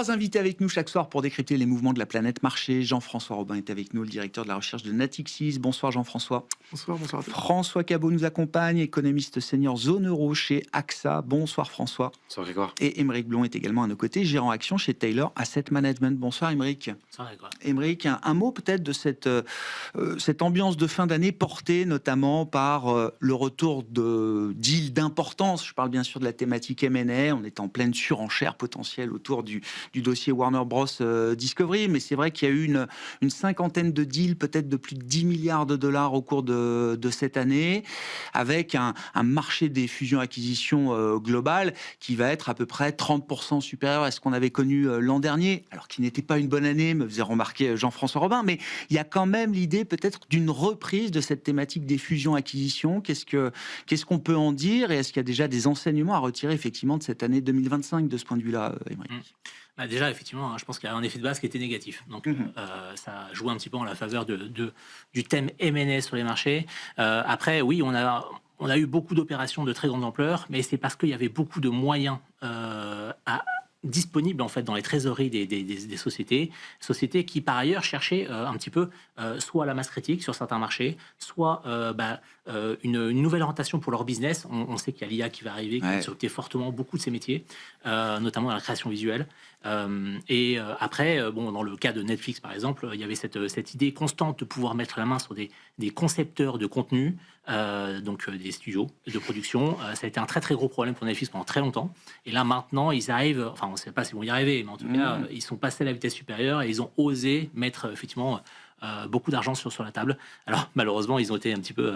3 invités avec nous chaque soir pour décrypter les mouvements de la planète marché. Jean-François Robin est avec nous, le directeur de la recherche de Natixis. Bonsoir Jean-François. Bonsoir à tous. François Cabot nous accompagne, économiste senior zone euro chez AXA. Bonsoir François. Bonsoir Grégoire. Et Émeric Blond est également à nos côtés, gérant action chez Taylor Asset Management. Bonsoir Émeric. Bonsoir Grégoire. Émeric, un mot peut-être de cette ambiance de fin d'année portée notamment par le retour de deals d'importance. Je parle bien sûr de la thématique M&A. On est en pleine surenchère potentielle autour du dossier Warner Bros. Discovery, mais c'est vrai qu'il y a eu une cinquantaine de deals, peut-être de plus de 10 milliards de dollars au cours de cette année, avec un marché des fusions-acquisitions global qui va être à peu près 30% supérieur à ce qu'on avait connu l'an dernier, alors qui n'était pas une bonne année, me faisait remarquer Jean-François Robin, mais il y a quand même l'idée peut-être d'une reprise de cette thématique des fusions-acquisitions. Qu'est-ce qu'on peut en dire, et est-ce qu'il y a déjà des enseignements à retirer effectivement de cette année 2025 de ce point de vue-là, Émeric? Bah déjà, effectivement, je pense qu'il y a un effet de base qui était négatif. Donc, ça joue un petit peu en la faveur du thème M&A sur les marchés. Après, oui, on a eu beaucoup d'opérations de très grande ampleur, mais c'est parce qu'il y avait beaucoup de moyens disponibles en fait dans les trésoreries des sociétés qui par ailleurs cherchaient un petit peu soit la masse critique sur certains marchés, soit une nouvelle orientation pour leur business. On sait qu'il y a l'IA qui va arriver, qui va sauter fortement beaucoup de ces métiers, notamment dans la création visuelle. Après, dans le cas de Netflix par exemple, il y avait cette idée constante de pouvoir mettre la main sur des concepteurs de contenu, donc des studios de production. Ça a été un très très gros problème pour Netflix pendant très longtemps. Et là maintenant, ils arrivent, enfin on ne sait pas s'ils vont y arriver, mais en tout cas, ils sont passés à la vitesse supérieure et ils ont osé mettre effectivement beaucoup d'argent sur la table. Alors malheureusement, ils ont été un petit peu...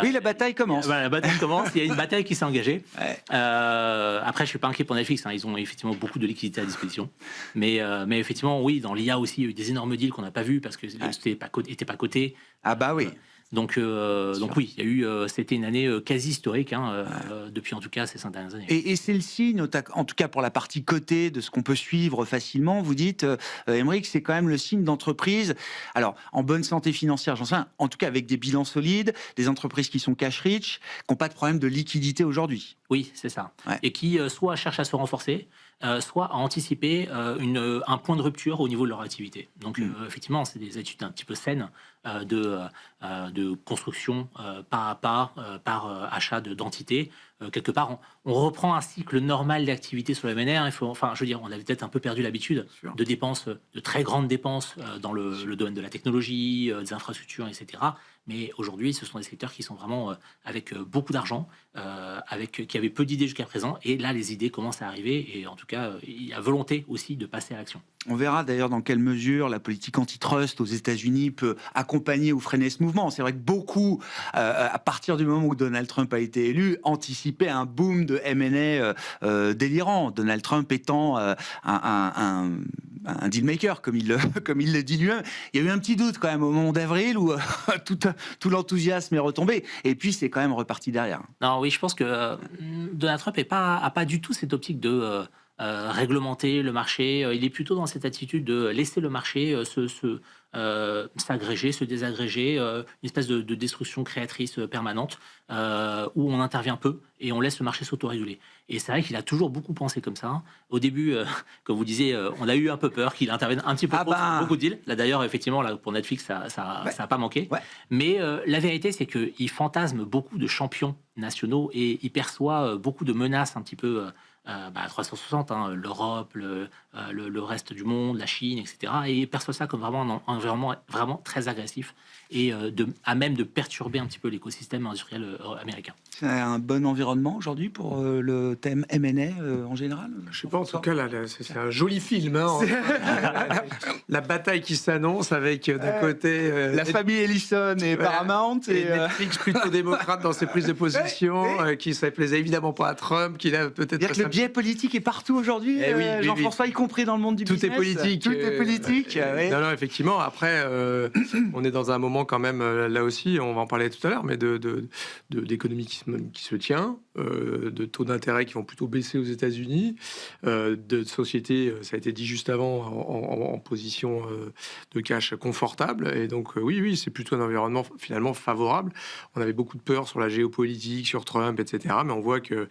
oui, la bataille commence. Voilà, la bataille commence. Il y a une bataille qui s'est engagée. Ouais. Après, je suis pas inquiet pour Netflix. Ils ont effectivement beaucoup de liquidités à disposition. Mais effectivement, oui, dans l'IA aussi, il y a eu des énormes deals qu'on n'a pas vus parce que n'étaient pas cotés. Ah bah oui. Donc oui, il y a eu, c'était une année quasi historique depuis en tout cas ces 5 dernières années. Et c'est le signe, en tout cas pour la partie cotée de ce qu'on peut suivre facilement. Vous dites, Émeric, c'est quand même le signe d'entreprises, alors en bonne santé financière, j'en sais rien, en tout cas avec des bilans solides, des entreprises qui sont cash rich, qui n'ont pas de problème de liquidité aujourd'hui. Oui, c'est ça. Ouais. Et qui soit cherchent à se renforcer, soit à anticiper un point de rupture au niveau de leur activité. Donc effectivement, c'est des études un petit peu saines de construction pas à pas par achat d'entités. Quelque part, on reprend un cycle normal d'activité sur le M&A. On avait peut-être un peu perdu l'habitude de dépenses, de très grandes dépenses dans le domaine de la technologie, des infrastructures, etc. Mais aujourd'hui, ce sont des secteurs qui sont vraiment avec beaucoup d'argent, qui avaient peu d'idées jusqu'à présent. Et là, les idées commencent à arriver. Et en tout cas, il y a volonté aussi de passer à l'action. On verra d'ailleurs dans quelle mesure la politique antitrust aux États-Unis peut accompagner ou freiner ce mouvement. C'est vrai que beaucoup, à partir du moment où Donald Trump a été élu, anticipaient un boom de M&A délirant. Donald Trump étant un dealmaker, comme il le dit lui-même. Il y a eu un petit doute quand même au moment d'avril où tout l'enthousiasme est retombé. Et puis c'est quand même reparti derrière. Non, oui, je pense que Donald Trump a pas du tout cette optique de réglementer le marché. Il est plutôt dans cette attitude de laisser le marché s'agréger, se désagréger, une espèce de destruction créatrice permanente où on intervient peu et on laisse le marché s'autoréguler. Et c'est vrai qu'il a toujours beaucoup pensé comme ça. Au début, comme vous disiez, on a eu un peu peur qu'il intervienne un petit peu trop sur beaucoup de deals. Là d'ailleurs, effectivement, là, pour Netflix, ça a pas manqué. Ouais. Mais la vérité, c'est qu'il fantasme beaucoup de champions nationaux et il perçoit beaucoup de menaces un petit peu... à 360, l'Europe, le reste du monde, la Chine, etc. Et il perçoit ça comme vraiment un environnement vraiment très agressif et à même de perturber un petit peu l'écosystème industriel américain. C'est un bon environnement aujourd'hui pour le thème M&A en général? Je sais pas, en tout cas, là c'est un joli film. La bataille qui s'annonce avec d'un côté... la famille Ellison et Paramount. Et Netflix plutôt démocrate dans ses prises de position, qui ne plaisait évidemment pas à Trump, qu'il a peut-être... Dire que le biais politique est partout aujourd'hui, Jean-François, y compris dans le monde du business. Tout est politique. Tout est politique. Non, effectivement. Après, on est dans un moment quand même, là aussi, on va en parler tout à l'heure, mais d'économie qui se tient, de taux d'intérêt qui vont plutôt baisser aux États-Unis, de sociétés, ça a été dit juste avant, en position de cash confortable. Et donc, oui, c'est plutôt un environnement finalement favorable. On avait beaucoup de peurs sur la géopolitique, sur Trump, etc. Mais on voit que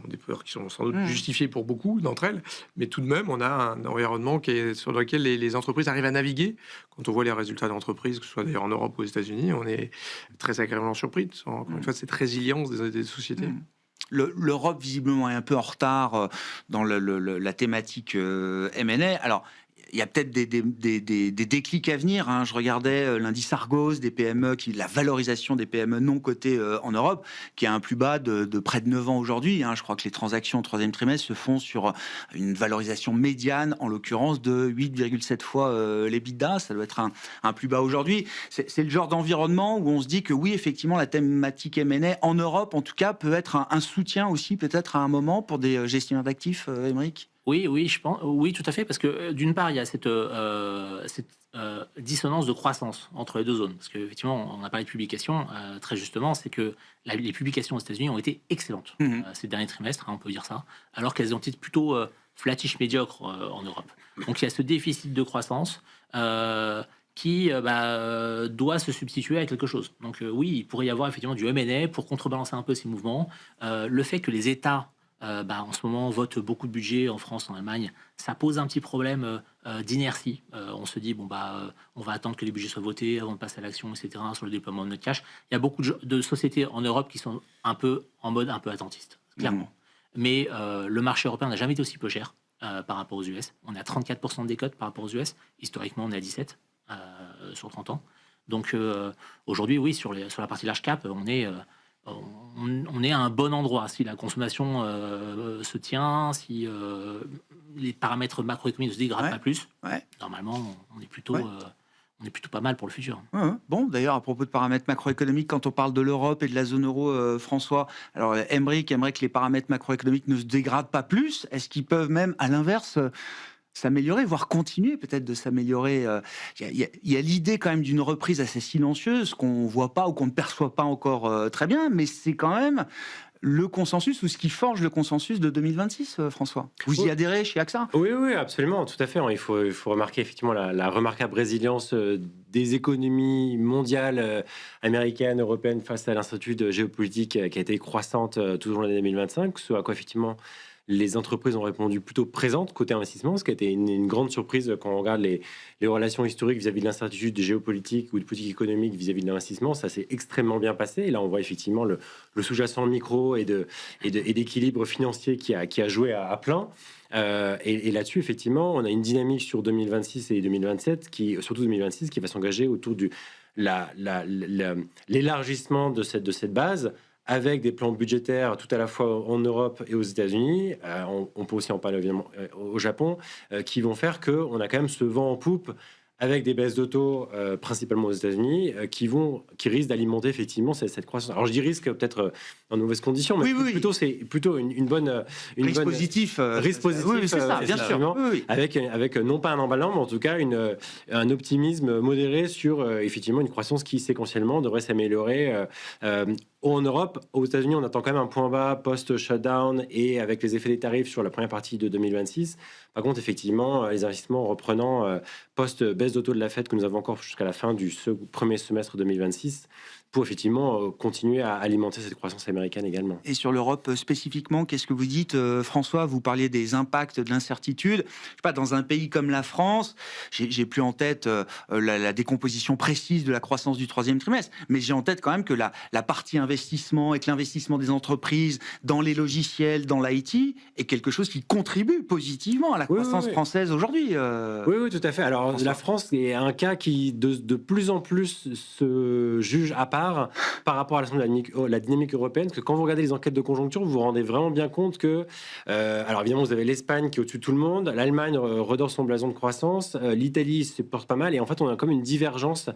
des peurs qui sont sans doute justifié pour beaucoup d'entre elles, mais tout de même, on a un environnement sur lequel les entreprises arrivent à naviguer. Quand on voit les résultats d'entreprises, que ce soit d'ailleurs en Europe ou aux États-Unis, on est très agréablement surpris. Encore une fois, cette résilience des sociétés. L'Europe, visiblement, est un peu en retard dans la thématique M&A. Alors, il y a peut-être des déclics à venir. Hein. Je regardais l'indice Argos des PME, la valorisation des PME non cotées en Europe, qui a un plus bas de près de 9 ans aujourd'hui. Hein. Je crois que les transactions au troisième trimestre se font sur une valorisation médiane, en l'occurrence de 8,7 fois l'EBITDA. Ça doit être un plus bas aujourd'hui. C'est le genre d'environnement où on se dit que oui, effectivement, la thématique M&A en Europe, en tout cas, peut être un soutien aussi, peut-être à un moment, pour des gestionnaires d'actifs, Aymeric. Oui, je pense, oui, tout à fait, parce que d'une part, il y a cette dissonance de croissance entre les deux zones. Parce qu'effectivement, on a parlé de publications, très justement, c'est que les publications aux États-Unis ont été excellentes ces derniers trimestres, hein, on peut dire ça, alors qu'elles ont été plutôt flattish médiocres en Europe. Donc il y a ce déficit de croissance qui doit se substituer à quelque chose. Donc oui, il pourrait y avoir effectivement du M&A pour contrebalancer un peu ces mouvements. Le fait que les États en ce moment, on vote beaucoup de budget en France, en Allemagne. Ça pose un petit problème d'inertie. On se dit, on va attendre que les budgets soient votés avant de passer à l'action, etc., sur le déploiement de notre cash. Il y a beaucoup de sociétés en Europe qui sont un peu en mode un peu attentiste, clairement. Mais le marché européen n'a jamais été aussi peu cher par rapport aux US. On est à 34% de décote par rapport aux US. Historiquement, on est à 17% sur 30 ans. Donc aujourd'hui, oui, sur la partie large cap, on est à un bon endroit. Si la consommation se tient, si les paramètres macroéconomiques ne se dégradent pas plus, normalement, on est plutôt pas mal pour le futur. Bon, d'ailleurs, à propos de paramètres macroéconomiques, quand on parle de l'Europe et de la zone euro, François, alors Aymeric aimerait que les paramètres macroéconomiques ne se dégradent pas plus. Est-ce qu'ils peuvent même, à l'inverse, s'améliorer, voire continuer peut-être de s'améliorer? Il y a l'idée quand même d'une reprise assez silencieuse qu'on ne voit pas ou qu'on ne perçoit pas encore très bien, mais c'est quand même le consensus ou ce qui forge le consensus de 2026, François. Vous y adhérez chez AXA? Oui, absolument, tout à fait. Il faut remarquer effectivement la remarquable résilience des économies mondiales, américaines, européennes, face à l'incertitude géopolitique qui a été croissante tout au long de l'année 2025, ce à quoi effectivement les entreprises ont répondu plutôt présentes côté investissement, ce qui a été une grande surprise quand on regarde les relations historiques vis-à-vis de l'incertitude géopolitique ou de politique économique vis-à-vis de l'investissement. Ça s'est extrêmement bien passé. Et là, on voit effectivement le sous-jacent micro et d'équilibre financier qui a joué à plein. Et là-dessus, effectivement, on a une dynamique sur 2026 et 2027, surtout 2026, qui va s'engager autour de l'élargissement de cette base, avec des plans budgétaires tout à la fois en Europe et aux États-Unis, on peut aussi en parler évidemment au Japon, qui vont faire qu'on a quand même ce vent en poupe avec des baisses de taux, principalement aux États-Unis, qui risquent d'alimenter effectivement cette croissance. Alors je dis risque peut-être en mauvaises conditions, mais plutôt c'est plutôt une bonne risque positif. Risque positif, oui, c'est ça, bien sûr. Avec non pas un emballement, mais en tout cas un optimisme modéré sur effectivement une croissance qui séquentiellement devrait s'améliorer. En Europe, aux États-Unis, on attend quand même un point bas post-shutdown et avec les effets des tarifs sur la première partie de 2026. Par contre, effectivement, les investissements reprenant post-baisse de taux de la Fed que nous avons encore jusqu'à la fin du premier semestre 2026 pour effectivement continuer à alimenter cette croissance américaine également. Et sur l'Europe spécifiquement, qu'est-ce que vous dites, François? Vous parliez des impacts de l'incertitude. Je sais pas, dans un pays comme la France, j'ai plus en tête la décomposition précise de la croissance du troisième trimestre, mais j'ai en tête quand même que la partie investissement et que l'investissement des entreprises dans les logiciels, dans l'IT, est quelque chose qui contribue positivement à la croissance française aujourd'hui. Oui, tout à fait. Alors, François. La France est un cas qui de plus en plus se juge à part par rapport à la dynamique européenne, parce que quand vous regardez les enquêtes de conjoncture, vous vous rendez vraiment bien compte que, alors évidemment, vous avez l'Espagne qui est au-dessus de tout le monde, l'Allemagne redore son blason de croissance, l'Italie se porte pas mal, et en fait, on a comme une divergence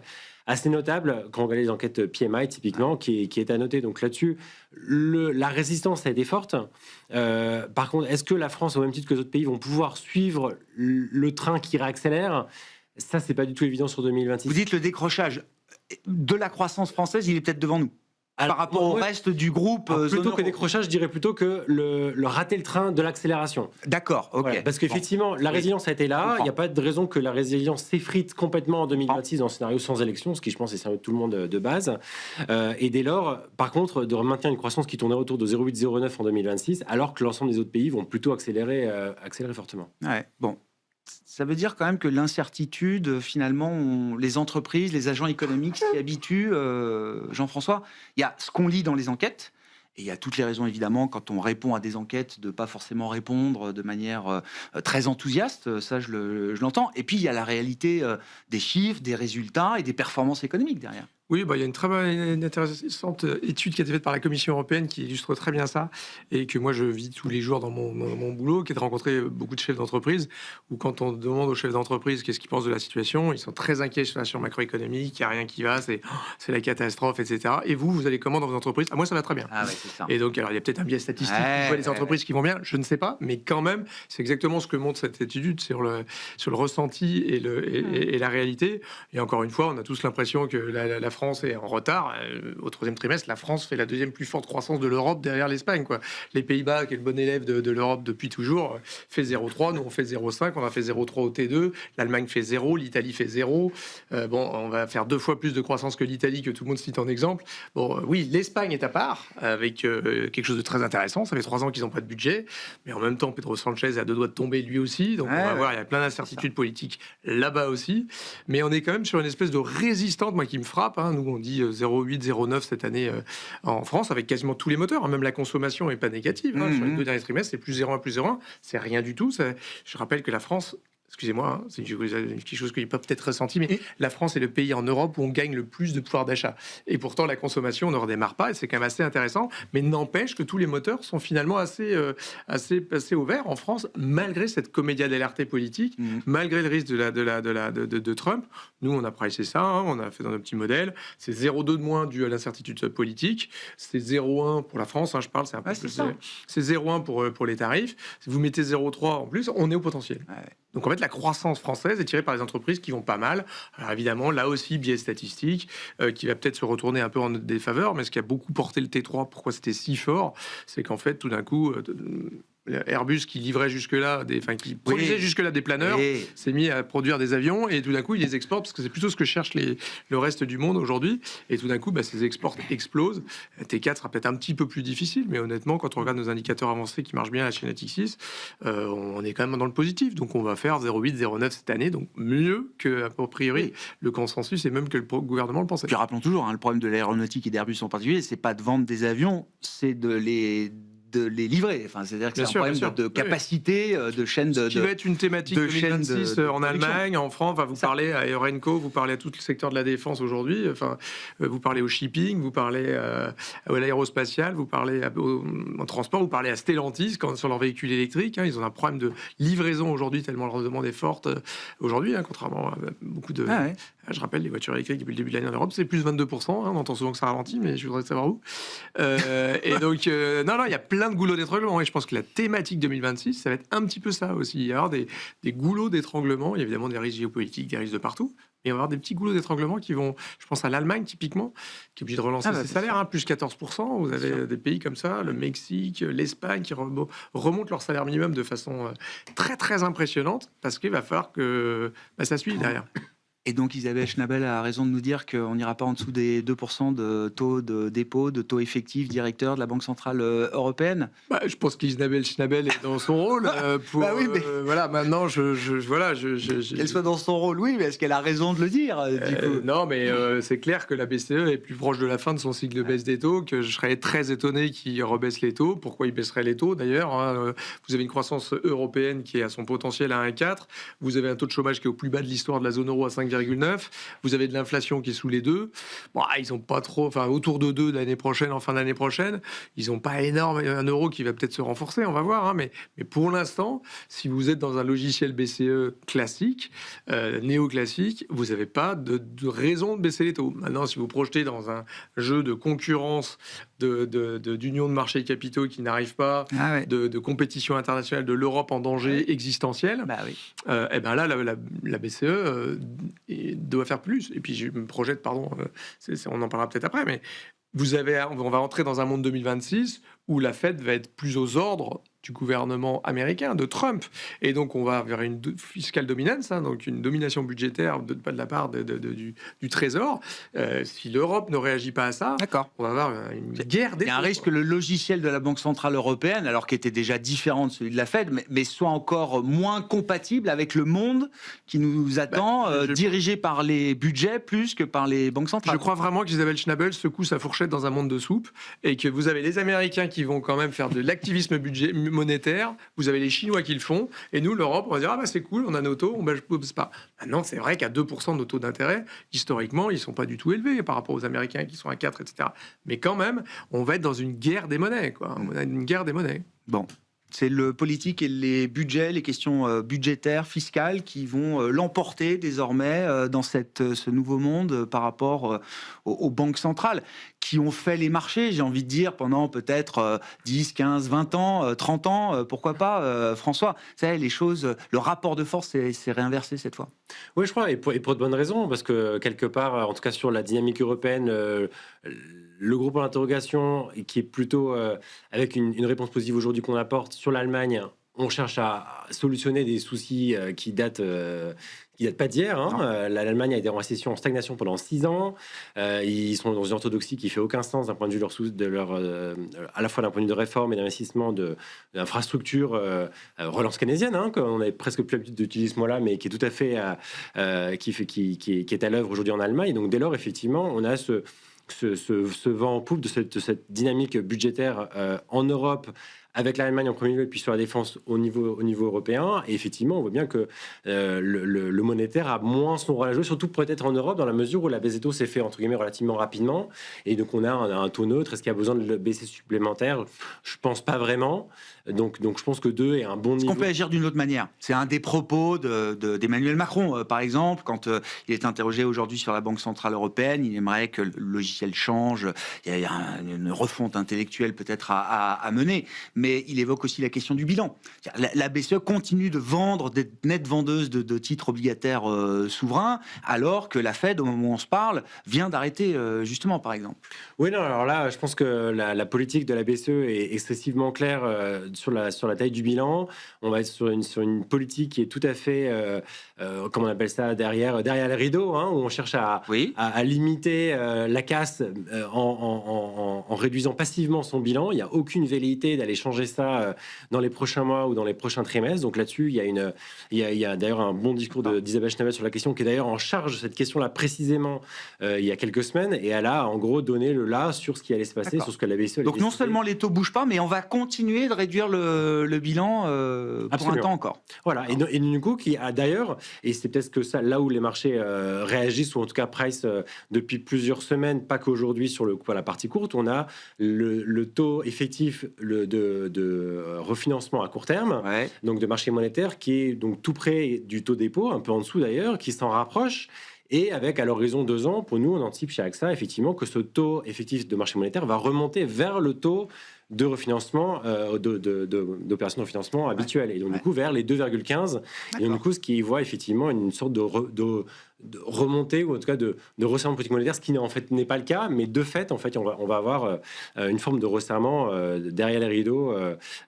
assez notable quand on regarde les enquêtes PMI, typiquement, qui est à noter. Donc là-dessus, la résistance a été forte. Par contre, est-ce que la France, au même titre que les autres pays, vont pouvoir suivre le train qui réaccélère? Ça, c'est pas du tout évident sur 2026. Vous dites le décrochage de la croissance française, il est peut-être devant nous. par rapport au moi, reste du groupe. plutôt zone que euro. décrochage, je dirais plutôt que le rater le train de l'accélération. D'accord, ok. Voilà, parce qu'effectivement, la Oui. résilience a été Je là. comprends. Il n'y a pas de raison que la résilience s'effrite complètement en 2026 dans un scénario sans élection, ce qui, je pense, est scénario de tout le monde de base. Et dès lors, par contre, de maintenir une croissance qui tournerait autour de 0,8-0,9 en 2026, alors que l'ensemble des autres pays vont plutôt accélérer fortement. Ouais, bon. Ça veut dire quand même que l'incertitude, finalement, les entreprises, les agents économiques s'y habituent, Jean-François. Il y a ce qu'on lit dans les enquêtes, et il y a toutes les raisons, évidemment, quand on répond à des enquêtes, de pas forcément répondre de manière très enthousiaste, ça je l'entends. Et puis il y a la réalité des chiffres, des résultats et des performances économiques derrière. Oui, il y a une très bonne, intéressante étude qui a été faite par la Commission européenne qui illustre très bien ça et que moi je vis tous les jours dans mon boulot, qui est de rencontrer beaucoup de chefs d'entreprise, où quand on demande aux chefs d'entreprise qu'est-ce qu'ils pensent de la situation, ils sont très inquiets sur la situation macroéconomique, il n'y a rien qui va, c'est la catastrophe, etc. Et vous allez comment dans vos entreprises? Moi, ça va très bien. Ah ouais, c'est ça. Et donc, alors, il y a peut-être un biais statistique, vous voyez les entreprises qui vont bien, je ne sais pas, mais quand même, c'est exactement ce que montre cette étude sur le ressenti et la réalité. Et encore une fois, on a tous l'impression que la France est en retard. Au troisième trimestre, la France fait la deuxième plus forte croissance de l'Europe derrière l'Espagne, quoi. Les Pays-Bas, qui est le bon élève de l'Europe depuis toujours, fait 0,3, nous on fait 0,5, on a fait 0,3 au T2, l'Allemagne fait 0, l'Italie fait 0. Bon, on va faire 2 fois plus de croissance que l'Italie, que tout le monde cite en exemple. Bon, oui, l'Espagne est à part, avec quelque chose de très intéressant. Ça fait 3 ans qu'ils n'ont pas de budget, mais en même temps, Pedro Sanchez est à 2 doigts de tomber lui aussi, donc on va voir, il y a plein d'incertitudes politiques là-bas aussi, mais on est quand même sur une espèce de résistante, moi qui me frappe, hein. Nous on dit 0,8, 0,9 cette année en France, avec quasiment tous les moteurs, hein. Même la consommation n'est pas négative, hein. Sur les 2 derniers trimestres, c'est plus 0,1, plus 0,1, c'est rien du tout. Je rappelle que la France, excusez-moi, hein, c'est quelque chose que j'ai pas peut-être ressenti, mais la France est le pays en Europe où on gagne le plus de pouvoir d'achat. Et pourtant, la consommation ne redémarre pas, et c'est quand même assez intéressant. Mais n'empêche que tous les moteurs sont finalement assez au vert en France, malgré cette comédia dell'arte politique, malgré le risque de Trump. Nous, on a pricé ça, hein, on a fait dans nos petits modèles. C'est 0,2 de moins dû à l'incertitude politique. C'est 0,1 pour la France, hein, je parle, c'est un peu plus. C'est 0,1 pour les tarifs. Si vous mettez 0,3 en plus, on est au potentiel. Ouais. Donc en fait, la croissance française est tirée par les entreprises qui vont pas mal. Alors évidemment, là aussi, biais statistique, qui va peut-être se retourner un peu en notre défaveur, mais ce qui a beaucoup porté le T3, pourquoi c'était si fort, c'est qu'en fait, tout d'un coup, Airbus qui livrait jusque-là, qui produisait jusque-là des planeurs, s'est mis à produire des avions, et tout d'un coup, il les exporte, parce que c'est plutôt ce que cherche le reste du monde aujourd'hui, et tout d'un coup, ces exports explosent. T4 sera peut-être un petit peu plus difficile, mais honnêtement, quand on regarde nos indicateurs avancés qui marchent bien, la chaîne ATX6, on est quand même dans le positif, donc on va faire 0,8, 0,9 cette année, donc mieux que, a priori, le consensus, et même que le gouvernement le pensait. Puis rappelons toujours, hein, le problème de l'aéronautique et d'Airbus en particulier, c'est pas de vendre des avions, c'est de les livrer. Enfin, c'est-à-dire que c'est un problème de capacité, de chaîne de... Ce qui va être une thématique de 2026 en Allemagne, en France. Enfin, vous parlez à Eurenco, vous parlez à tout le secteur de la défense aujourd'hui. Enfin, vous parlez au shipping, vous parlez à l'aérospatial, vous parlez au transport, vous parlez à Stellantis sur leur véhicule électrique. Hein, ils ont un problème de livraison aujourd'hui, tellement leur demande est forte aujourd'hui, hein, contrairement à beaucoup de... Je rappelle, les voitures électriques depuis le début de l'année en Europe, c'est plus 22%. Hein, on entend souvent que ça ralentit, mais je voudrais savoir où. Et donc, non, il y a plein de goulots d'étranglement. Et je pense que la thématique 2026, ça va être un petit peu ça aussi. Il va y avoir des goulots d'étranglement. Il y a évidemment des risques géopolitiques, des risques de partout. Mais il va y avoir des petits goulots d'étranglement qui vont, je pense à l'Allemagne typiquement, qui est obligée de relancer ses salaires, hein, plus 14%. Vous avez des pays comme ça, le Mexique, l'Espagne, qui remontent leur salaire minimum de façon très, très impressionnante, parce qu'il va falloir que ça suive derrière. Et donc Isabelle Schnabel a raison de nous dire qu'on n'ira pas en dessous des 2% de taux de dépôt, de taux effectif directeur de la Banque Centrale Européenne. Je pense qu'Isabelle Schnabel est dans son rôle. Voilà, maintenant, Qu'elle soit dans son rôle, oui, mais est-ce qu'elle a raison de le dire du coup Non, mais c'est clair que la BCE est plus proche de la fin de son cycle de baisse des taux, que je serais très étonné qu'il rebaisse les taux. Pourquoi il baisserait les taux, d'ailleurs, hein, vous avez une croissance européenne qui est à son potentiel à 1,4. Vous avez un taux de chômage qui est au plus bas de l'histoire de la zone euro à 5,9. Vous avez de l'inflation qui est sous les 2. Bon, ils ont pas trop, enfin autour de 2 l'année prochaine, en fin d'année prochaine. Ils n'ont pas énorme, un euro qui va peut-être se renforcer, on va voir. Hein, mais pour l'instant, si vous êtes dans un logiciel BCE classique, néoclassique, vous n'avez pas de raison de baisser les taux. Maintenant, si vous projetez dans un jeu de concurrence, d'union de marché de capitaux qui n'arrive pas, de compétition internationale, de l'Europe en danger existentiel, et ben là, la BCE doit faire plus. Et puis je me projette, on en parlera peut-être après, mais on va entrer dans un monde 2026 où la Fed va être plus aux ordres du gouvernement américain, de Trump. Et donc, on va vers une fiscal dominance, donc une domination budgétaire de la part du Trésor. Si l'Europe ne réagit pas à ça, on va avoir une guerre des... Il y a un risque que le logiciel de la Banque Centrale Européenne, alors qui était déjà différent de celui de la Fed, mais soit encore moins compatible avec le monde qui nous attend, dirigé par les budgets plus que par les banques centrales. Je crois vraiment qu'Isabelle Schnabel secoue sa fourchette dans un monde de soupe et que vous avez les Américains qui vont quand même faire de l'activisme monétaire, vous avez les Chinois qui le font, et nous, l'Europe, on va dire « Ah bah c'est cool, on a nos taux, on ne bouge pas ». Maintenant, c'est vrai qu'à 2% de nos taux d'intérêt, historiquement, ils ne sont pas du tout élevés par rapport aux Américains qui sont à 4, etc. Mais quand même, on va être dans une guerre des monnaies, quoi. On a une guerre des monnaies. Bon. C'est le politique et les budgets, les questions budgétaires, fiscales qui vont l'emporter désormais dans ce nouveau monde par rapport aux banques centrales qui ont fait les marchés, j'ai envie de dire, pendant peut-être 10, 15, 20 ans, 30 ans, pourquoi pas, François. Vous savez, les choses, le rapport de force s'est réinversé cette fois. Oui, je crois, et pour de bonnes raisons, parce que quelque part, en tout cas sur la dynamique européenne, le gros point d'interrogation, qui est plutôt avec une réponse positive aujourd'hui qu'on apporte sur l'Allemagne, on cherche à solutionner des soucis qui datent pas d'hier. L'Allemagne a été en récession, en stagnation pendant 6 ans. Ils sont dans une orthodoxie qui fait aucun sens d'un point de vue à la fois d'un point de vue de réforme et d'investissement d'infrastructures, relance keynésienne, qu'on avait presque plus l'habitude d'utiliser ce mot-là, mais qui est tout à fait qui est à l'œuvre aujourd'hui en Allemagne. Et donc dès lors, effectivement, on a ce vent en poupe de cette dynamique budgétaire en Europe, avec l'Allemagne en premier lieu, et puis sur la défense au niveau européen. Et effectivement, on voit bien que le monétaire a moins son rôle à jouer, surtout peut-être en Europe, dans la mesure où la baisse des taux s'est fait, entre guillemets, relativement rapidement. Et donc, on a un taux neutre. Est-ce qu'il y a besoin de le baisser supplémentaire? Je pense pas vraiment. Donc je pense que 2 est un bon niveau. Est-ce qu'on peut agir d'une autre manière? C'est un des propos d'Emmanuel Macron, par exemple, quand il est interrogé aujourd'hui sur la Banque Centrale Européenne. Il aimerait que le logiciel change. Il y a une refonte intellectuelle peut-être à mener. Mais il évoque aussi la question du bilan. La BCE continue de vendre, d'être nette vendeuse de titres obligataires souverains, alors que la Fed, au moment où on se parle, vient d'arrêter, justement, par exemple. Oui, non, alors là, je pense que la politique de la BCE est excessivement claire sur la taille du bilan. On va être sur une politique qui est tout à fait, comment on appelle ça, derrière les rideaux, où on cherche à limiter la casse en réduisant passivement son bilan. Il n'y a aucune velléité d'aller changer ça dans les prochains mois ou dans les prochains trimestres. Donc là-dessus, il y a d'ailleurs un bon discours d'Isabelle Schnabel sur la question, qui est d'ailleurs en charge de cette question-là précisément il y a quelques semaines. Et elle a en gros donné le là sur ce qui allait se passer, sur ce que la BCE allait Donc non décider. seulement les taux ne bougent pas, mais on va continuer de réduire le bilan pour un temps encore. Voilà. Et du coup, qui a d'ailleurs, et c'est peut-être que ça, là où les marchés réagissent, ou en tout cas price depuis plusieurs semaines, pas qu'aujourd'hui sur la partie courte, on a le taux effectif de refinancement à court terme, donc de marché monétaire, qui est donc tout près du taux dépôt, un peu en dessous d'ailleurs, qui s'en rapproche. Et avec, à l'horizon 2 ans, pour nous, on anticipe chez AXA, effectivement, que ce taux effectif de marché monétaire va remonter vers le taux de refinancement, d'opérations de refinancement habituelles. Et donc, du coup, vers les 2,15. Et donc, du coup, ce qui voit effectivement une sorte de remontée, ou en tout cas de resserrement de politique monétaire, ce qui en fait n'est pas le cas. Mais de fait, en fait, on va avoir une forme de resserrement derrière les rideaux,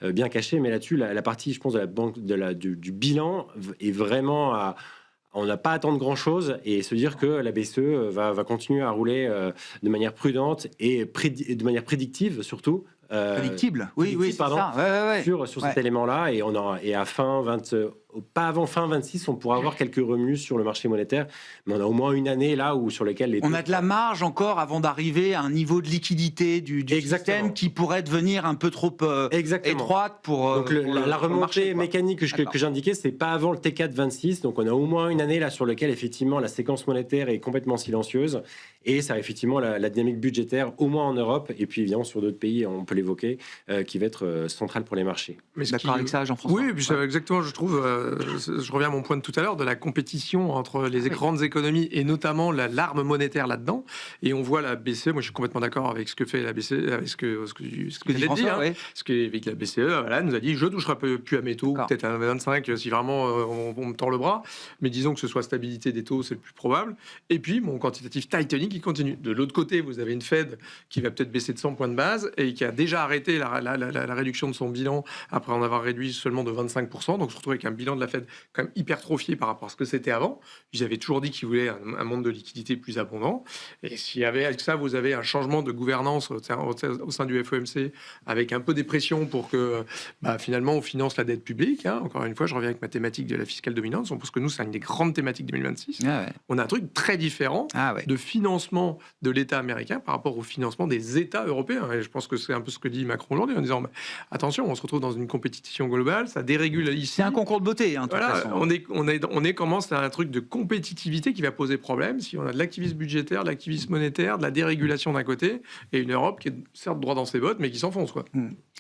bien caché. Mais là-dessus, la partie, je pense, de la banque, du bilan est vraiment on n'a pas à attendre grand-chose et se dire que la BCE va continuer à rouler de manière prudente et de manière prédictive surtout. Prédictible, oui, pardon, ça. Sur cet élément-là. Et à pas avant fin 26, on pourra avoir quelques remues sur le marché monétaire, mais on a au moins une année là sur lesquelles on a de la marge encore avant d'arriver à un niveau de liquidité du système qui pourrait devenir un peu trop étroite pour. Donc la remontée mécanique que j'indiquais, c'est pas avant le T4 26, donc on a au moins une année là sur laquelle effectivement la séquence monétaire est complètement silencieuse, et ça a effectivement la dynamique budgétaire au moins en Europe, et puis évidemment sur d'autres pays, on peut l'évoquer, qui va être centrale pour les marchés. D'accord avec ça, Jean-François? Oui, et puis exactement, je trouve. je reviens à mon point de tout à l'heure, de la compétition entre les grandes économies et notamment l'arme monétaire là-dedans. Et on voit la BCE, moi je suis complètement d'accord avec ce que fait la BCE, avec ce que dit dit, François, ouais. parce qu'avec la BCE, voilà, nous a dit, je ne toucherai plus à mes taux, peut-être à 25 si vraiment on me tord le bras, mais disons que ce soit stabilité des taux, c'est le plus probable. Et puis, mon quantitative tightening qui continue. De l'autre côté, vous avez une Fed qui va peut-être baisser de 100 points de base et qui a déjà arrêté la réduction de son bilan après en avoir réduit seulement de 25%. Donc, on se retrouve avec un bilan de la Fed quand même hypertrophié par rapport à ce que c'était avant. Ils avaient toujours dit qu'ils voulaient un monde de liquidité plus abondant. Et s'il y avait avec ça, vous avez un changement de gouvernance au sein du FOMC avec un peu des pressions pour que finalement on finance la dette publique. Encore une fois, je reviens avec ma thématique de la fiscale dominante. Parce que nous, c'est une des grandes thématiques 2026. On a un truc très différent de financement de l'État américain par rapport au financement des États européens. Et je pense que c'est un peu ce que dit Macron aujourd'hui en disant attention, on se retrouve dans une compétition globale, ça dérégule ici. C'est un concours de beauté. Voilà, on commence à un truc de compétitivité qui va poser problème si on a de l'activisme budgétaire, de l'activisme monétaire, de la dérégulation d'un côté et une Europe qui est certes droit dans ses bottes mais qui s'enfonce quoi.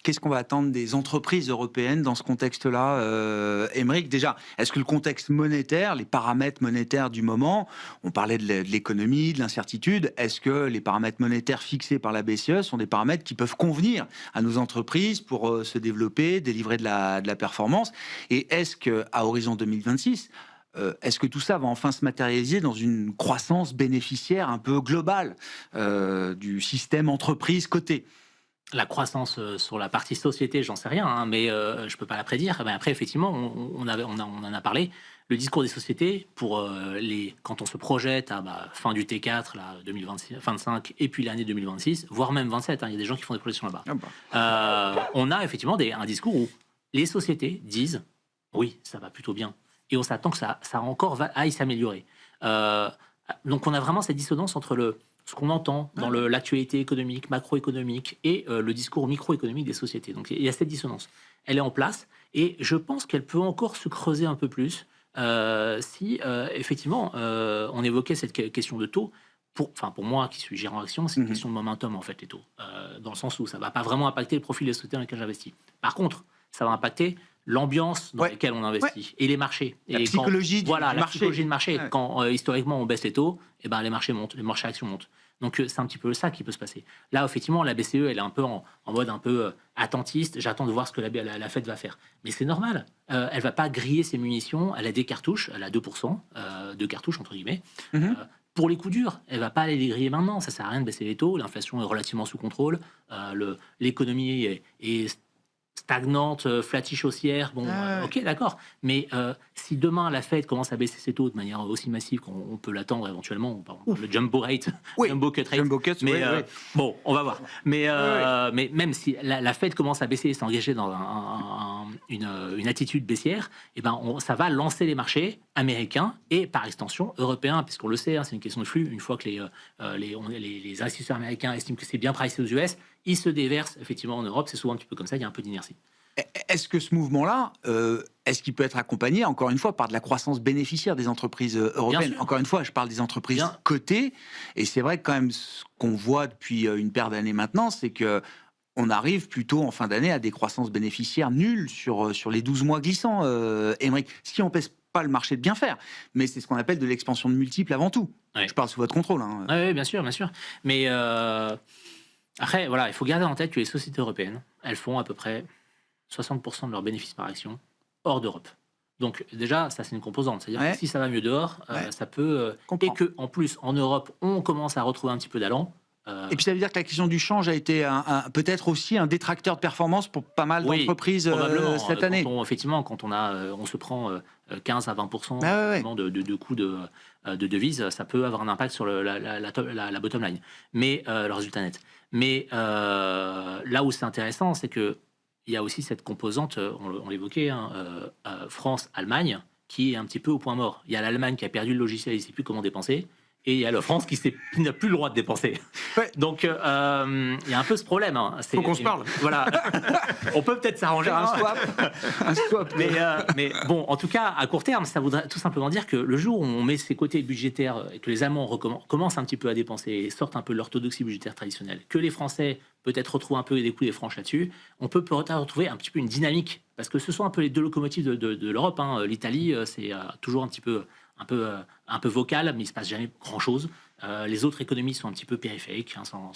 Qu'est-ce qu'on va attendre des entreprises européennes dans ce contexte-là, Aymeric? Déjà, est-ce que le contexte monétaire, les paramètres monétaires du moment, on parlait de l'économie, de l'incertitude, est-ce que les paramètres monétaires fixés par la BCE sont des paramètres qui peuvent convenir à nos entreprises pour se développer, délivrer de la performance? Et est-ce qu'à horizon 2026, est-ce que tout ça va enfin se matérialiser dans une croissance bénéficiaire un peu globale du système entreprise coté? La croissance sur la partie société, j'en sais rien, mais je ne peux pas la prédire. Mais après, effectivement, on en a parlé. Le discours des sociétés, quand on se projette à fin du T4, là, 2025, et puis l'année 2026, voire même 27, il y a des gens qui font des projections là-bas. On a effectivement un discours où les sociétés disent « oui, ça va plutôt bien ». Et on s'attend que ça encore aille s'améliorer. Donc on a vraiment cette dissonance entre ce qu'on entend dans l'actualité économique, macroéconomique et le discours microéconomique des sociétés. Donc il y a cette dissonance. Elle est en place et je pense qu'elle peut encore se creuser un peu plus si effectivement on évoquait cette question de taux. Pour moi qui suis gérant action, c'est une question de momentum en fait les taux. Dans le sens où ça ne va pas vraiment impacter le profil des sociétés dans lesquelles j'investis. Par contre, ça va impacter l'ambiance dans laquelle on investit et les marchés. La psychologie du marché. La psychologie de marché. Quand historiquement on baisse les taux, les marchés montent, les marchés actions montent. Donc c'est un petit peu ça qui peut se passer. Là, effectivement, la BCE, elle est un peu en mode un peu attentiste. J'attends de voir ce que la Fed va faire. Mais c'est normal. Elle va pas griller ses munitions. Elle a des cartouches. Elle a 2% de cartouches, entre guillemets. Pour les coups durs, elle va pas aller les griller maintenant. Ça sert à rien de baisser les taux. L'inflation est relativement sous contrôle. L'économie est stagnante, flattiche haussière, ok, d'accord. Mais si demain la Fed commence à baisser ses taux de manière aussi massive qu'on peut l'attendre éventuellement, le jumbo rate, jumbo cut rate, bon, on va voir. Mais même si la Fed commence à baisser et s'engager dans une attitude baissière, ça va lancer les marchés américains et par extension européens, puisqu'on le sait, c'est une question de flux. Une fois que les investisseurs américains estiment que c'est bien pricé aux US, ils se déversent effectivement en Europe. C'est souvent un petit peu comme ça, il y a un peu d'inertie. Est-ce que ce mouvement-là, est-ce qu'il peut être accompagné, encore une fois, par de la croissance bénéficiaire des entreprises européennes? Encore une fois, je parle des entreprises cotées, et c'est vrai que quand même, ce qu'on voit depuis une paire d'années maintenant, c'est que on arrive plutôt en fin d'année à des croissances bénéficiaires nulles sur les 12 mois glissants, Aymeric. Ce qui n'empêche pas le marché de bien faire, mais c'est ce qu'on appelle de l'expansion de multiples avant tout. Je parle sous votre contrôle. Oui, bien sûr. Mais après, voilà, il faut garder en tête que les sociétés européennes, elles font à peu près 60% de leurs bénéfices par action hors d'Europe. Donc déjà, ça c'est une composante. C'est-à-dire que si ça va mieux dehors, ça peut... et qu'en plus, en Europe, on commence à retrouver un petit peu d'allant. Et puis ça veut dire que la question du change a été peut-être aussi un détracteur de performance pour pas mal d'entreprises cette année. Effectivement, quand on se prend 15 à 20% de coûts de devises, ça peut avoir un impact sur la bottom line, mais le résultat net. Mais là où c'est intéressant, c'est que il y a aussi cette composante, on l'évoquait, France-Allemagne, qui est un petit peu au point mort. Il y a l'Allemagne qui a perdu le logiciel, il ne sait plus comment dépenser, et il y a la France qui n'a plus le droit de dépenser. Ouais. Donc, il y a un peu ce problème. Hein. Faut qu'on se parle. Voilà. On peut peut-être s'arranger. Faire un swap. Mais bon, en tout cas, à court terme, ça voudrait tout simplement dire que le jour où on met ces côtés budgétaires et que les Allemands commencent un petit peu à dépenser et sortent un peu de l'orthodoxie budgétaire traditionnelle, que les Français peut-être retrouvent un peu des coups des franches là-dessus, on peut peut-être retrouver un petit peu une dynamique, parce que ce sont un peu les deux locomotives de l'Europe. Hein. L'Italie, c'est toujours un peu vocal, mais il se passe jamais grand-chose. Les autres économies sont un petit peu périphériques, hein, sans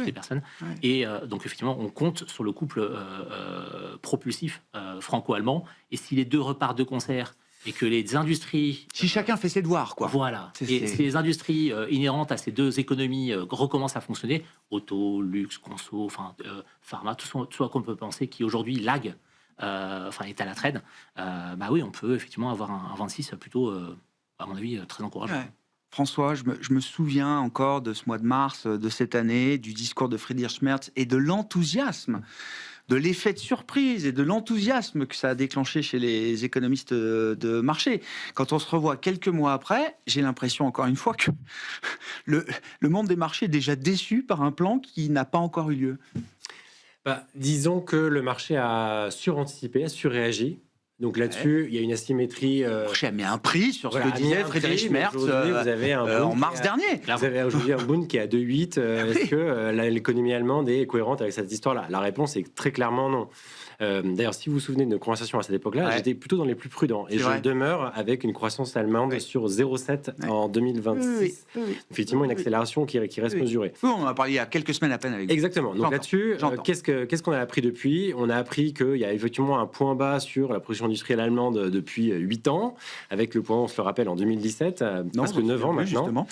les personnes. Ouais. Et donc, effectivement, on compte sur le couple propulsif franco-allemand. Et si les deux repartent de concert et que les industries... Si chacun fait ses devoirs, quoi. Voilà. C'est- Et si les industries inhérentes à ces deux économies recommencent à fonctionner, auto, luxe, conso, pharma, tout ce qu'on peut penser qui aujourd'hui lague, est à la traîne, oui, on peut effectivement avoir un 26 plutôt, à mon avis, très encourageant. Ouais. François, je me souviens encore de ce mois de mars de cette année, du discours de Friedrich Merz et de l'enthousiasme, de l'effet de surprise et de l'enthousiasme que ça a déclenché chez les économistes de marché. Quand on se revoit quelques mois après, j'ai l'impression encore une fois que le monde des marchés est déjà déçu par un plan qui n'a pas encore eu lieu. Disons que le marché a suranticipé, a surréagi. Donc là-dessus, il y a une asymétrie. Le marché a mis un prix sur ce Voilà, que a mis disait un prix, Friedrich mais Merz aujourd'hui, vous avez un en Bund mars dernier. Vous avez aujourd'hui un Bund qui est à 2,8. Est-ce que l'économie allemande est cohérente avec cette histoire-là? La réponse est très clairement non. D'ailleurs, si vous vous souvenez de nos conversations à cette époque-là, j'étais plutôt dans les plus prudents. Et je demeure avec une croissance allemande sur 0,7 en 2026. Effectivement, une accélération qui reste mesurée. Oui, on en a parlé il y a quelques semaines à peine avec vous. Exactement. Donc là-dessus, qu'est-ce qu'on a appris depuis? On a appris qu'il y a effectivement un point bas sur la production industrielle allemande depuis 8 ans, avec le point, on se le rappelle, en 2017, presque 9 ans maintenant. Justement.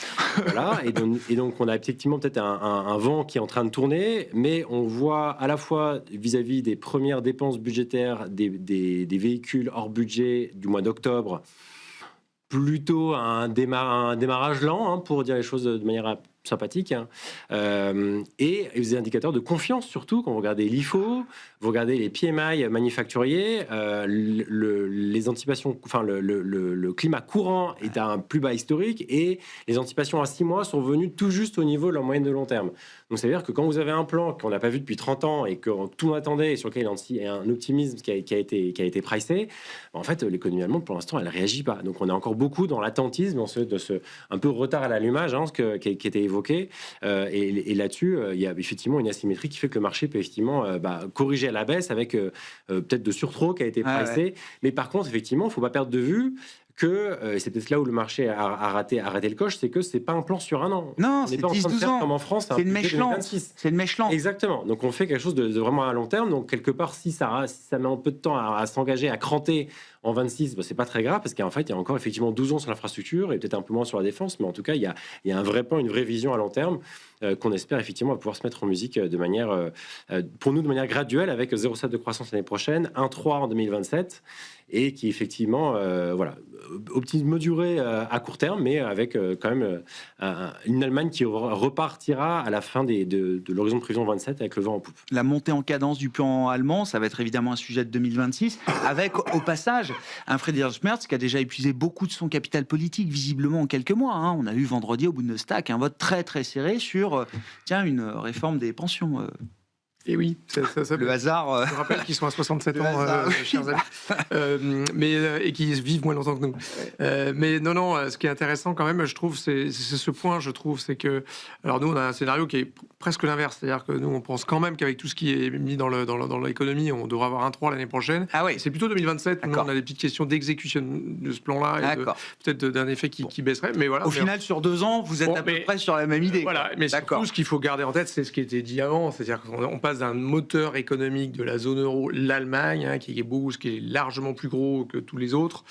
Voilà, et donc on a effectivement peut-être un vent qui est en train de tourner, mais on voit à la fois vis-à-vis des premières dépenses budgétaires des véhicules hors budget du mois d'octobre, plutôt un démarrage lent, hein, pour dire les choses de manière sympathique, hein. Et des indicateurs de confiance, surtout quand vous regardez l'IFO, vous regardez les PMI manufacturiers, les anticipations, le climat courant est à un plus bas historique et les anticipations à 6 mois sont venues tout juste au niveau de leur moyenne de long terme. Donc ça veut dire que quand vous avez un plan qu'on n'a pas vu depuis 30 ans et que tout le monde attendait et sur lequel il y a un optimisme qui a été pricé, en fait l'économie allemande pour l'instant elle réagit pas. Donc on est encore beaucoup dans l'attentisme, de ce un peu retard à l'allumage, hein, qui était évoqué. Et là-dessus, il y a effectivement une asymétrie qui fait que le marché peut effectivement corriger à la baisse avec peut-être de surtrot qui a été pricé. Ouais. Mais par contre, effectivement, il ne faut pas perdre de vue que, et c'est peut-être là où le marché a raté le coche, c'est que c'est pas un plan sur un an. Non, on n'est pas en train de faire comme en France. C'est une mèche lente. C'est une mèche lente. Exactement. Donc on fait quelque chose de vraiment à long terme. Donc quelque part, si ça met un peu de temps à s'engager, à cranter en 26, c'est pas très grave parce qu'en fait, il y a encore effectivement 12 ans sur l'infrastructure et peut-être un peu moins sur la défense. Mais en tout cas, il y a un vrai plan, une vraie vision à long terme qu'on espère effectivement pouvoir se mettre en musique de manière, pour nous, de manière graduelle, avec 0,7 de croissance l'année prochaine, 1,3 en 2027. Et qui effectivement, optimisme modulé à court terme, mais avec quand même une Allemagne qui repartira à la fin de l'horizon de prévision 27 avec le vent en poupe. La montée en cadence du plan allemand, ça va être évidemment un sujet de 2026, avec au passage un Friedrich Merz qui a déjà épuisé beaucoup de son capital politique, visiblement en quelques mois. Hein. On a eu vendredi au Bundestag un vote très très serré sur une réforme des pensions. Et oui, ça le hasard. Je rappelle qu'ils sont à 67 ans, chers amis, et qu'ils vivent moins longtemps que nous. Mais non, ce qui est intéressant quand même, je trouve, c'est ce point, c'est que, alors nous, on a un scénario qui est presque l'inverse, c'est-à-dire que nous, on pense quand même qu'avec tout ce qui est mis dans l'économie, on devra avoir 1,3 l'année prochaine. Ah oui. C'est plutôt 2027. Nous, on a des petites questions d'exécution de ce plan-là, et peut-être d'un effet qui baisserait. Mais voilà. Au final, sur 2 ans, vous êtes à peu près sur la même idée. Voilà. Mais surtout, ce qu'il faut garder en tête, c'est ce qui était dit avant, c'est-à-dire qu'on passe d'un moteur économique de la zone euro, l'Allemagne, qui est largement plus gros que tous les autres,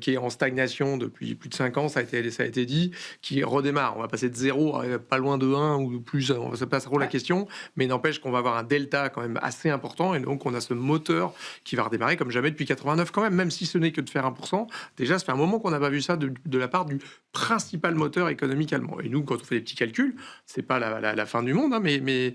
qui est en stagnation depuis plus de 5 ans, ça a été dit, qui redémarre. On va passer de 0 à pas loin de 1 ou de plus, ça passe trop la question, mais n'empêche qu'on va avoir un delta quand même assez important, et donc on a ce moteur qui va redémarrer comme jamais depuis 89 quand même si ce n'est que de faire 1%. Déjà, ça fait un moment qu'on n'a pas vu ça de la part du principal moteur économique allemand. Et nous, quand on fait des petits calculs, c'est pas la fin du monde, hein, mais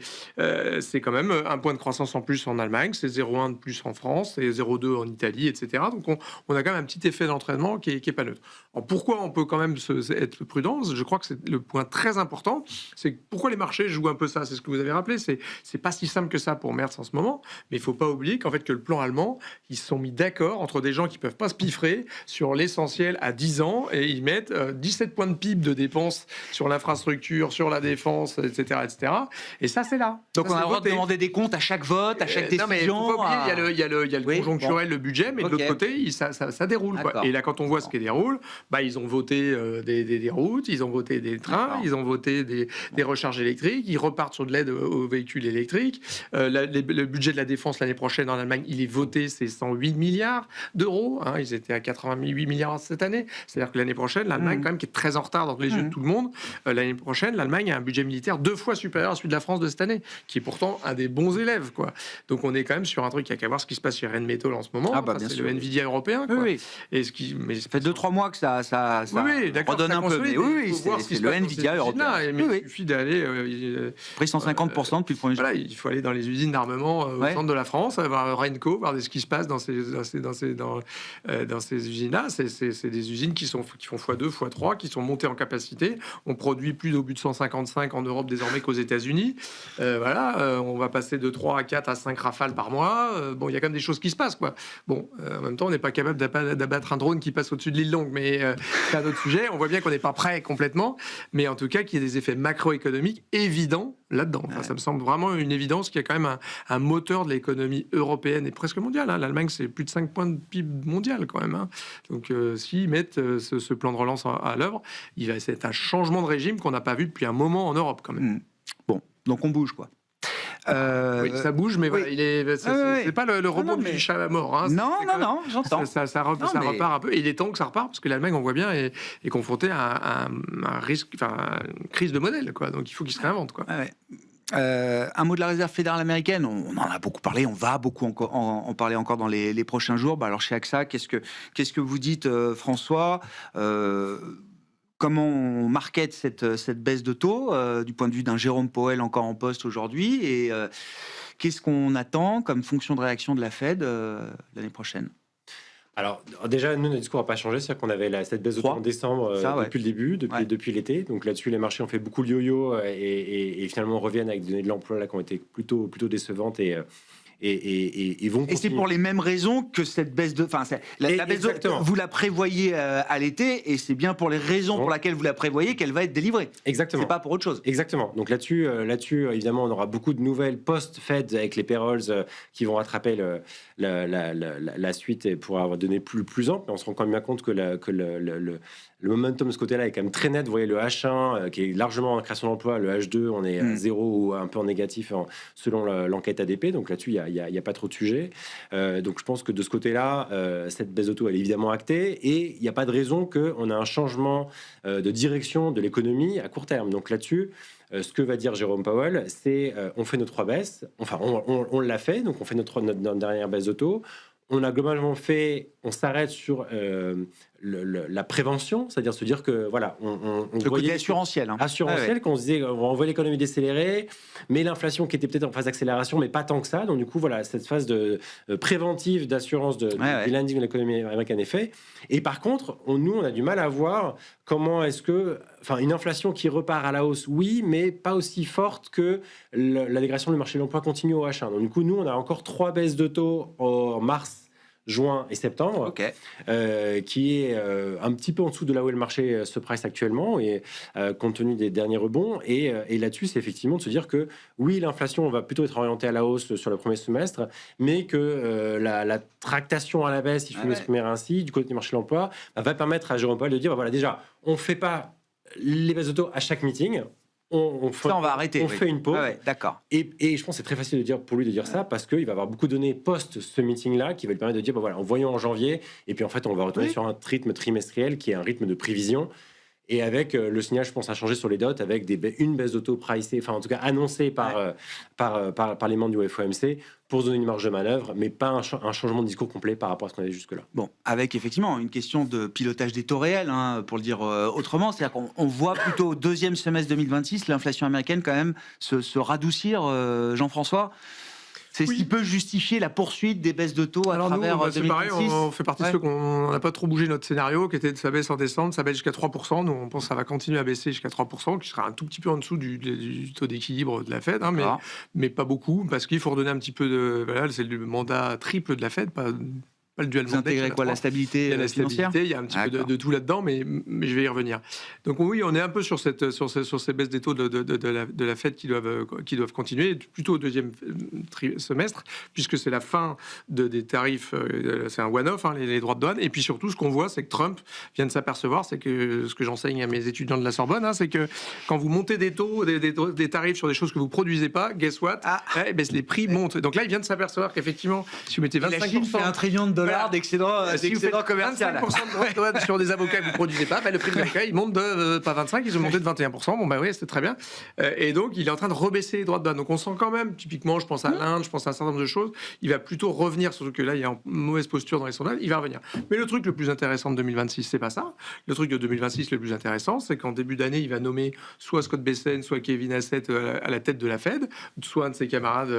c'est quand même même 1 point de croissance en plus en Allemagne, c'est 0,1 de plus en France, c'est 0,2 en Italie, etc. Donc on a quand même un petit effet d'entraînement qui est pas neutre. Alors pourquoi on peut quand même être prudent? Je crois que c'est le point très important, c'est pourquoi les marchés jouent un peu ça, c'est ce que vous avez rappelé, c'est pas si simple que ça pour Merz en ce moment, mais il faut pas oublier qu'en fait que le plan allemand, ils se sont mis d'accord entre des gens qui peuvent pas se piffrer sur l'essentiel à 10 ans et ils mettent 17 points de PIB de dépenses sur l'infrastructure, sur la défense, etc. etc. Et ça, c'est là. Donc ça, on a c'est le droit de voté. demander des comptes à chaque vote, à chaque décision. Non, mais faut pas oublier, il y a le Oui, conjoncturel, le budget, mais de l'autre côté, ça déroule. Quoi. Et là, quand on voit ce qui déroule, ils ont voté des routes, ils ont voté des trains, ils ont voté des recharges électriques, ils repartent sur de l'aide aux véhicules électriques. Le budget de la défense l'année prochaine en Allemagne, il est voté, c'est 108 milliards d'euros. Hein, ils étaient à 88 milliards cette année. C'est-à-dire que l'année prochaine, l'Allemagne, quand même, qui est très en retard dans les yeux de tout le monde, l'année prochaine, l'Allemagne a un budget militaire 2 fois supérieur à celui de la France de cette année, qui est pourtant un des bons élèves, quoi. Donc on est quand même sur un truc, il y a qu'à voir ce qui se passe chez Rheinmetall en ce moment. C'est sûr. le Nvidia européen, quoi. Oui. Et ça fait 2-3 mois que ça redonne un peu. Mais oui, c'est le Nvidia européen. Il suffit d'aller. Pris 150% depuis le premier jour. Voilà, il faut aller dans les usines d'armement au centre de la France, voir Rheinco, voir ce qui se passe dans ces usines-là. C'est des usines qui font x2, x3, qui sont montées en capacité. On produit plus d'obus de 155 en Europe désormais qu'aux États-Unis. On va passer de 3 à 4 à 5 rafales par mois. Il y a quand même des choses qui se passent, quoi. En même temps, on n'est pas capable d'abattre un drone qui passe au-dessus de l'île Longue, mais c'est un autre sujet. On voit bien qu'on n'est pas prêt complètement, mais en tout cas, qu'il y ait des effets macroéconomiques évidents là-dedans. Ça me semble vraiment une évidence qu'il y a quand même un moteur de l'économie européenne et presque mondiale. Hein. L'Allemagne, c'est plus de 5 points de PIB mondial quand même. Hein. Donc, s'ils mettent ce plan de relance à l'œuvre, c'est un changement de régime qu'on n'a pas vu depuis un moment en Europe quand même. Bon, donc on bouge, quoi. Oui, ça bouge, mais voilà, c'est pas le robot du chat à mort. Hein. Non, j'entends. Ça repart un peu. Et il est temps que ça repart, parce que l'Allemagne, on voit bien, est confrontée à un risque, une crise de modèle, quoi. Donc il faut qu'il se réinvente, quoi. Un mot de la réserve fédérale américaine, on en a beaucoup parlé, on va beaucoup en parler encore dans les prochains jours. Alors chez AXA, qu'est-ce que vous dites, François? Comment on market cette baisse de taux du point de vue d'un Jérôme Powell encore en poste aujourd'hui, et qu'est-ce qu'on attend comme fonction de réaction de la Fed l'année prochaine? Alors déjà, nous, notre discours n'a pas changé, c'est-à-dire qu'on avait cette baisse de taux en décembre depuis le début, depuis l'été. Donc là-dessus, les marchés ont fait beaucoup le yo-yo et finalement reviennent avec des données de l'emploi là, qui ont été plutôt décevantes et vont continuer. Et c'est pour les mêmes raisons que cette baisse de... la baisse de, vous la prévoyez à l'été, et c'est bien pour les raisons pour lesquelles vous la prévoyez qu'elle va être délivrée. Exactement. C'est pas pour autre chose. Exactement. Donc là-dessus, évidemment, on aura beaucoup de nouvelles post-Fed avec les payrolls qui vont rattraper la suite et pour avoir donné plus ample. Mais on se rend quand même bien compte que le momentum de ce côté-là est quand même très net. Vous voyez le H1 qui est largement en création d'emploi, le H2 on est à 0 ou un peu en négatif selon l'enquête ADP. Donc là-dessus, il n'y a pas trop de sujets. Donc je pense que de ce côté-là, cette baisse de taux, elle est évidemment actée et il n'y a pas de raison qu'on ait un changement de direction de l'économie à court terme. Donc là-dessus, ce que va dire Jérôme Powell, c'est on fait nos 3 baisses. Enfin, on l'a fait. Donc on fait notre dernière baisse de taux. On a globalement on s'arrête sur la prévention, c'est-à-dire se dire que voilà, on le côté assurantiel, qu'on se disait on va envoyer l'économie décélérée, mais l'inflation qui était peut-être en phase d'accélération, mais pas tant que ça. Donc du coup voilà, cette phase de préventive d'assurance du landing de l'économie américaine est faite. Et par contre, on a du mal à voir comment est-ce que, une inflation qui repart à la hausse, oui, mais pas aussi forte que la dégradation du marché de l'emploi continue au H1. Donc du coup, nous on a encore 3 baisses de taux en mars, juin et septembre, qui est un petit peu en dessous de là où le marché se price actuellement, et compte tenu des derniers rebonds. Et là-dessus, c'est effectivement de se dire que oui, l'inflation va plutôt être orientée à la hausse sur le premier semestre, mais que la tractation à la baisse, si je peux m'exprimer ainsi, du côté du marché de l'emploi, va permettre à Jérôme Powell de dire, voilà, déjà, on ne fait pas les baisses de taux à chaque meeting. On va arrêter. On fait une pause. D'accord. Et je pense que c'est très facile pour lui de dire ça, parce qu'il va avoir beaucoup de données post ce meeting-là qui va lui permettre de dire, voilà, en voyant en janvier, et puis en fait, on va retourner sur un rythme trimestriel qui est un rythme de prévision. Et avec le signal, je pense, à changer sur les dots, avec une baisse d'auto pricée, enfin en tout cas annoncée par les membres du FOMC, pour se donner une marge de manœuvre, mais pas un changement de discours complet par rapport à ce qu'on avait jusque-là. Bon, avec effectivement une question de pilotage des taux réels, hein, pour le dire autrement. C'est-à-dire qu'on voit plutôt au deuxième semestre 2026 l'inflation américaine quand même se radoucir, Jean-François. C'est ce qui peut justifier la poursuite des baisses de taux à travers 2026. C'est pareil, on fait partie de ceux qu'on n'a pas trop bougé notre scénario, qui était de ça baisse en décembre, ça baisse jusqu'à 3%. Nous, on pense que ça va continuer à baisser jusqu'à 3%, qui sera un tout petit peu en dessous du taux d'équilibre de la Fed, hein, mais pas beaucoup, parce qu'il faut redonner un petit peu de... Voilà, c'est le mandat triple de la Fed, pas le dual Vous intégrez quoi, la stabilité financière ? Il y a un petit peu de tout là-dedans, mais je vais y revenir. Donc oui, on est un peu sur ces baisses des taux de la Fed qui doivent continuer, plutôt au deuxième semestre, puisque c'est la fin des tarifs, c'est un one-off, hein, les droits de douane. Et puis surtout, ce qu'on voit, c'est que Trump vient de s'apercevoir, c'est que ce que j'enseigne à mes étudiants de la Sorbonne, hein, c'est que quand vous montez des taux, des tarifs sur des choses que vous produisez pas, guess what, les prix montent. Donc là, il vient de s'apercevoir qu'effectivement, si vous mettez 25%... La Chine fait $1 trillion d'excédent commercial. 25% de douane sur des avocats que vous ne produisez pas, le prix de l'avocat, il monte de, pas 25, ils ont monté de 21%. Bon, oui, c'était très bien. Et donc, il est en train de rebaisser les droits de douane. Donc, on sent quand même, typiquement, je pense à l'Inde, je pense à un certain nombre de choses, il va plutôt revenir, surtout que là, il est en mauvaise posture dans les sondages, il va revenir. Mais le truc le plus intéressant de 2026, c'est pas ça. Le truc de 2026, le plus intéressant, c'est qu'en début d'année, il va nommer soit Scott Bessent, soit Kevin Hassett à la tête de la Fed, soit un de ses camarades,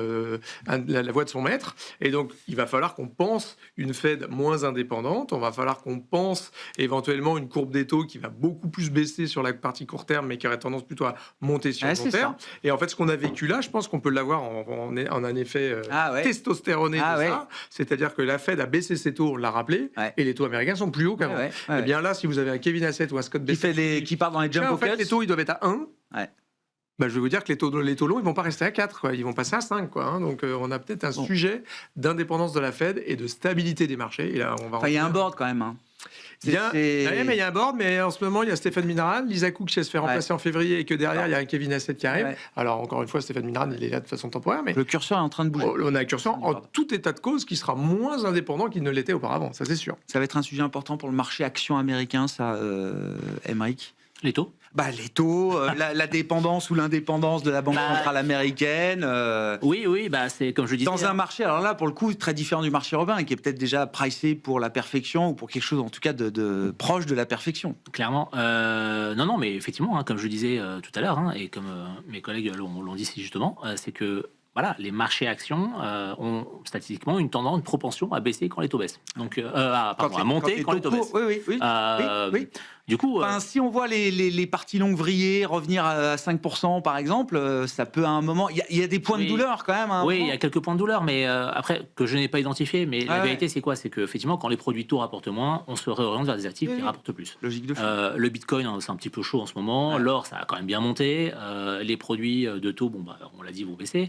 la voix de son maître. Et donc, il va falloir qu'on pense une Fed moins indépendante. On va falloir qu'on pense éventuellement une courbe des taux qui va beaucoup plus baisser sur la partie court terme, mais qui aurait tendance plutôt à monter sur le long terme. Et en fait, ce qu'on a vécu là, je pense qu'on peut l'avoir en un effet testostéroné de ça. C'est-à-dire que la Fed a baissé ses taux, on l'a rappelé, et les taux américains sont plus hauts qu'avant. Et bien là, si vous avez un Kevin Hassett ou un Scott Bessent qui part dans les jump pockets, en fait, les taux ils doivent être à 1. Je vais vous dire que les taux longs, ils vont pas rester à 4, quoi. Ils vont passer à 5, quoi, hein. Donc, on a peut-être un sujet d'indépendance de la Fed et de stabilité des marchés. Et là, on va il y a un board quand même. Hein. Il y a un board, mais en ce moment, il y a Stéphane Minaran, Lisa Cook qui va se faire remplacer en février, et que derrière, il y a un Kevin Hassett qui arrive. Alors, encore une fois, Stéphane Minaran, il est là de façon temporaire. Mais le curseur est en train de bouger. On a un curseur en tout état de cause qui sera moins indépendant qu'il ne l'était auparavant, ça c'est sûr. Ça va être un sujet important pour le marché action américain, ça, Aymeric. Les taux ? Les taux, la dépendance ou l'indépendance de la Banque centrale américaine. Oui, c'est comme je disais. Dans un marché, alors là, pour le coup, très différent du marché européen, qui est peut-être déjà pricé pour la perfection ou pour quelque chose, en tout cas, de proche de la perfection. Clairement. Non, mais effectivement, hein, comme je disais tout à l'heure, hein, et comme mes collègues l'ont dit si justement, c'est que voilà, les marchés actions ont statistiquement une propension à baisser quand les taux baissent. Donc, à monter quand les taux baissent. Oui. Du coup, si on voit les parties longues vriller revenir à 5%, par exemple, ça peut à un moment... Il y a des points de douleur quand même. Oui, il y a quelques points de douleur, mais après, que je n'ai pas identifié. Mais la vérité, c'est quoi ? C'est qu'effectivement, quand les produits taux rapportent moins, on se réoriente vers des actifs qui rapportent plus. Logique de fou. Le Bitcoin, hein, c'est un petit peu chaud en ce moment. L'or, ça a quand même bien monté. Les produits de taux, on l'a dit, vont baisser.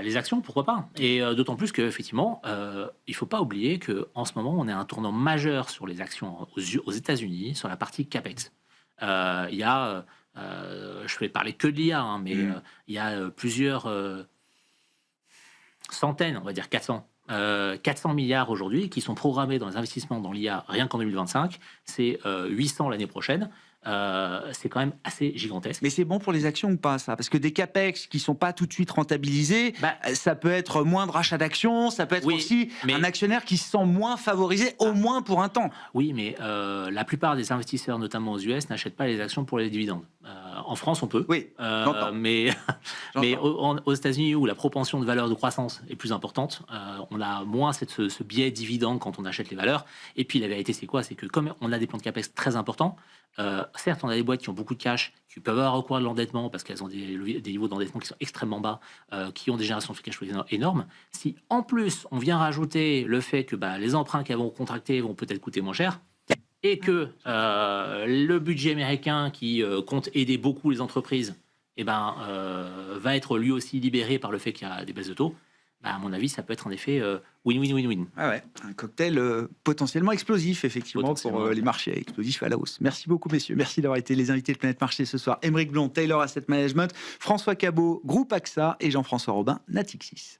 Les actions, pourquoi pas ? Et d'autant plus qu'effectivement, il ne faut pas oublier qu'en ce moment, on est à un tournant majeur sur les actions aux États-Unis, sur la partie CAPEX. Il y a, je vais parler que de l'IA, hein, mais il y a plusieurs centaines, on va dire 400 milliards aujourd'hui qui sont programmés dans les investissements dans l'IA rien qu'en 2025. C'est 800 l'année prochaine. C'est quand même assez gigantesque. Mais c'est bon pour les actions ou pas, ça ? Parce que des capex qui sont pas tout de suite rentabilisés, ça peut être moins de rachat d'actions, ça peut être aussi un actionnaire qui se sent moins favorisé, au moins pour un temps. Oui, mais la plupart des investisseurs, notamment aux US, n'achètent pas les actions pour les dividendes. En France, on peut. Oui, mais aux États-Unis, où la propension de valeur de croissance est plus importante, on a moins ce biais dividende quand on achète les valeurs. Et puis la vérité, c'est quoi ? C'est que comme on a des plans de capex très importants, certes, on a des boîtes qui ont beaucoup de cash, qui peuvent avoir recours à de l'endettement parce qu'elles ont des niveaux d'endettement qui sont extrêmement bas, qui ont des générations de cash flow énormes. Si en plus on vient rajouter le fait que les emprunts qu'elles vont contracter vont peut-être coûter moins cher, et que le budget américain qui compte aider beaucoup les entreprises, va être lui aussi libéré par le fait qu'il y a des baisses de taux. À mon avis, ça peut être en effet win-win-win-win. Un cocktail potentiellement explosif, effectivement, pour les marchés explosifs à la hausse. Merci beaucoup, messieurs. Merci d'avoir été les invités de Planète Marché ce soir. Aymeric Blond, Taylor Asset Management, François Cabot, Groupe AXA et Jean-François Robin, Natixis.